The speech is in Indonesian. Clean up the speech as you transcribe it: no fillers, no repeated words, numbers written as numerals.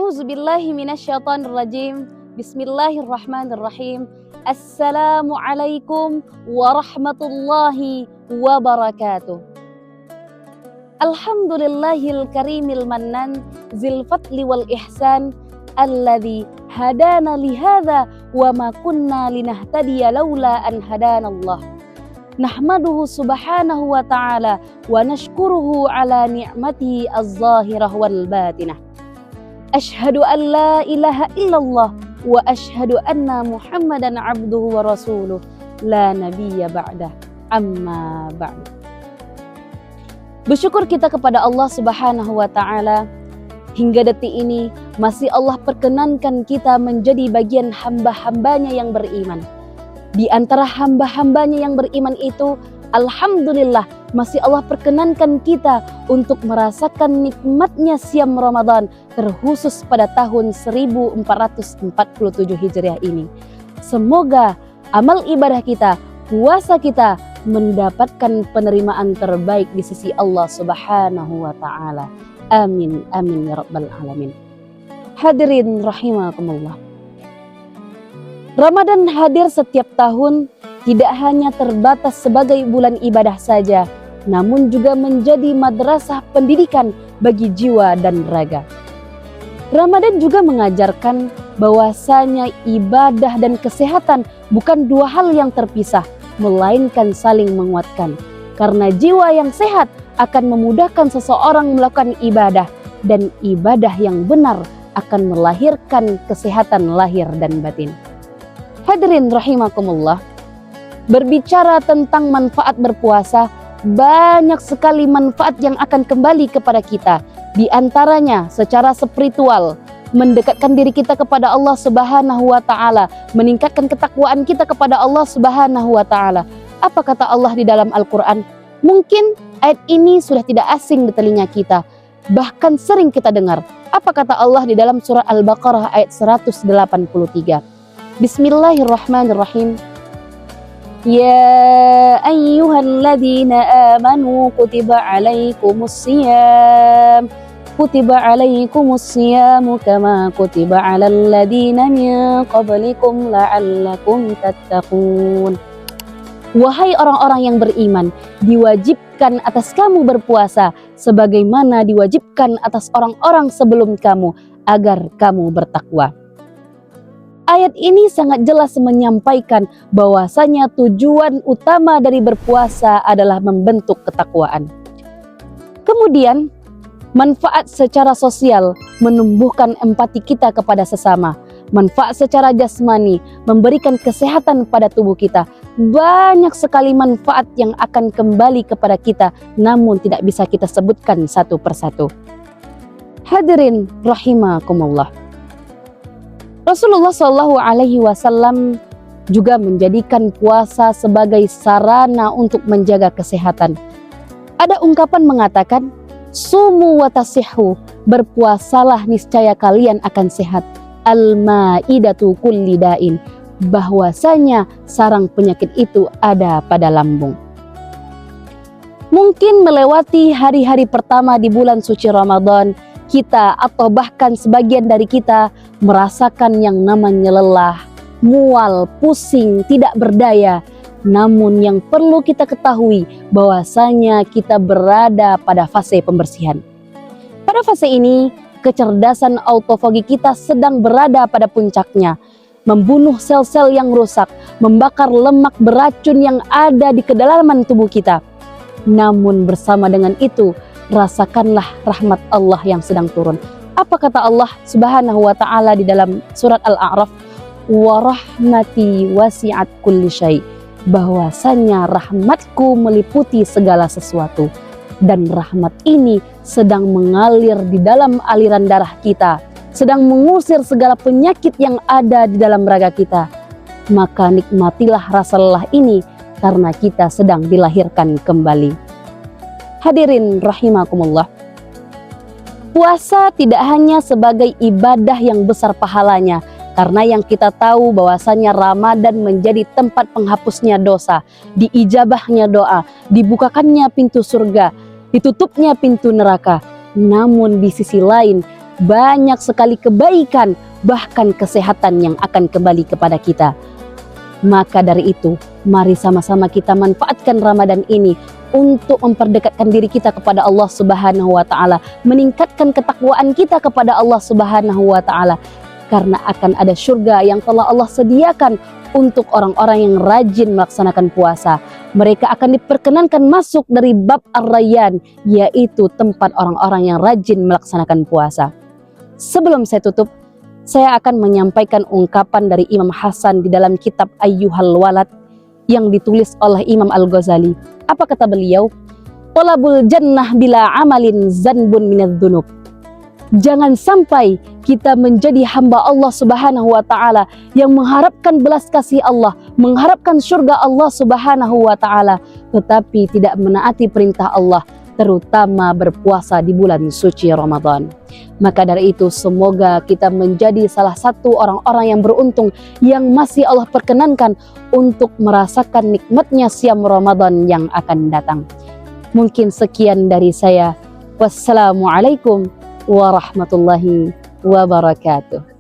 A'udzubillahi minasyaitonirrajim. Bismillahirrahmanirrahim. Assalamualaikum warahmatullahi wabarakatuh. Alhamdulillahil karimil mannan zil fadli wal ihsan alladzi hadana lihadza wa ma kunna linahtadiya laula an hadanallah. Nahmaduhu subhanahu wa ta'ala wa nashkuruhu ala ni'matihi az-zahirah wal batinah. Ashhadu an la ilaha illallah wa ashhadu anna Muhammadan abduhu wa rasuluh la nabiyya ba'dah, amma ba'd. Bersyukur kita kepada Allah Subhanahu wa ta'ala, hingga detik ini masih Allah perkenankan kita menjadi bagian hamba-hambanya yang beriman. Di antara hamba-hambanya yang beriman itu, alhamdulillah masih Allah perkenankan kita untuk merasakan nikmatnya siam Ramadan, terkhusus pada tahun 1447 Hijriah ini. Semoga amal ibadah kita, puasa kita mendapatkan penerimaan terbaik di sisi Allah Subhanahu wa ta'ala. Amin, amin ya rabbal alamin. Hadirin rahimakumullah. Ramadan hadir setiap tahun tidak hanya terbatas sebagai bulan ibadah saja, namun juga menjadi madrasah pendidikan bagi jiwa dan raga. Ramadan juga mengajarkan bahwasanya ibadah dan kesehatan bukan dua hal yang terpisah, melainkan saling menguatkan. Karena jiwa yang sehat akan memudahkan seseorang melakukan ibadah, dan ibadah yang benar akan melahirkan kesehatan lahir dan batin. Hadirin rahimakumullah. Berbicara tentang manfaat berpuasa, banyak sekali manfaat yang akan kembali kepada kita. Di antaranya secara spiritual, mendekatkan diri kita kepada Allah Subhanahu wa ta'ala, meningkatkan ketakwaan kita kepada Allah Subhanahu wa ta'ala. Apa kata Allah di dalam Al-Quran? Mungkin ayat ini sudah tidak asing di telinga kita, bahkan sering kita dengar. Apa kata Allah di dalam surah Al-Baqarah ayat 183? Bismillahirrahmanirrahim. Ya ayyuhalladzina amanu kutiba alaikumusiyam kama kutiba alal ladzina min qablikum la'allakum tattaqun. Wahai orang-orang yang beriman, diwajibkan atas kamu berpuasa sebagaimana diwajibkan atas orang-orang sebelum kamu agar kamu bertakwa. Ayat ini sangat jelas menyampaikan bahwasanya tujuan utama dari berpuasa adalah membentuk ketakwaan. Kemudian, manfaat secara sosial menumbuhkan empati kita kepada sesama. Manfaat secara jasmani memberikan kesehatan pada tubuh kita. Banyak sekali manfaat yang akan kembali kepada kita, namun tidak bisa kita sebutkan satu persatu. Hadirin rahimakumullah. Rasulullah SAW juga menjadikan puasa sebagai sarana untuk menjaga kesehatan. Ada ungkapan mengatakan, sumu wa tasihhu, berpuasalah niscaya kalian akan sehat. Al-ma'idatu kulli da'in, bahwasanya sarang penyakit itu ada pada lambung. Mungkin melewati hari-hari pertama di bulan suci Ramadan, kita atau bahkan sebagian dari kita merasakan yang namanya lelah, mual, pusing, tidak berdaya. Namun yang perlu kita ketahui bahwasanya kita berada pada fase pembersihan. Pada fase ini, kecerdasan autofagi kita sedang berada pada puncaknya, membunuh sel-sel yang rusak, membakar lemak beracun yang ada di kedalaman tubuh kita. Namun bersama dengan itu, rasakanlah rahmat Allah yang sedang turun. Apa kata Allah Subhanahu wa ta'ala di dalam surat Al-A'raf? Wa rahmati wasi'at kulli syai', bahwasanya rahmatku meliputi segala sesuatu. Dan rahmat ini sedang mengalir di dalam aliran darah kita, sedang mengusir segala penyakit yang ada di dalam raga kita. Maka nikmatilah rasa lelah ini, karena kita sedang dilahirkan kembali. Hadirin rahimakumullah. Puasa tidak hanya sebagai ibadah yang besar pahalanya, karena yang kita tahu bahwasanya Ramadan menjadi tempat penghapusnya dosa, diijabahnya doa, dibukakannya pintu surga, ditutupnya pintu neraka. Namun di sisi lain, banyak sekali kebaikan, bahkan kesehatan yang akan kembali kepada kita. Maka dari itu, mari sama-sama kita manfaatkan Ramadan ini untuk memperdekatkan diri kita kepada Allah Subhanahu wa taala, meningkatkan ketakwaan kita kepada Allah Subhanahu wa taala, karena akan ada surga yang telah Allah sediakan untuk orang-orang yang rajin melaksanakan puasa. Mereka akan diperkenankan masuk dari bab Ar-Rayyan, yaitu tempat orang-orang yang rajin melaksanakan puasa. Sebelum saya tutup, saya akan menyampaikan ungkapan dari Imam Hasan di dalam kitab Ayyuhal Walad yang ditulis oleh Imam Al-Ghazali. Apa kata beliau? Thalabul jannah bila amalin zanbun minadz-dzunub. Jangan sampai kita menjadi hamba Allah Subhanahu wa taala yang mengharapkan belas kasih Allah, mengharapkan surga Allah Subhanahu wa taala, tetapi tidak menaati perintah Allah, terutama berpuasa di bulan suci Ramadan. Maka dari itu, semoga kita menjadi salah satu orang-orang yang beruntung yang masih Allah perkenankan untuk merasakan nikmatnya siam Ramadan yang akan datang. Mungkin sekian dari saya. Wassalamualaikum warahmatullahi wabarakatuh.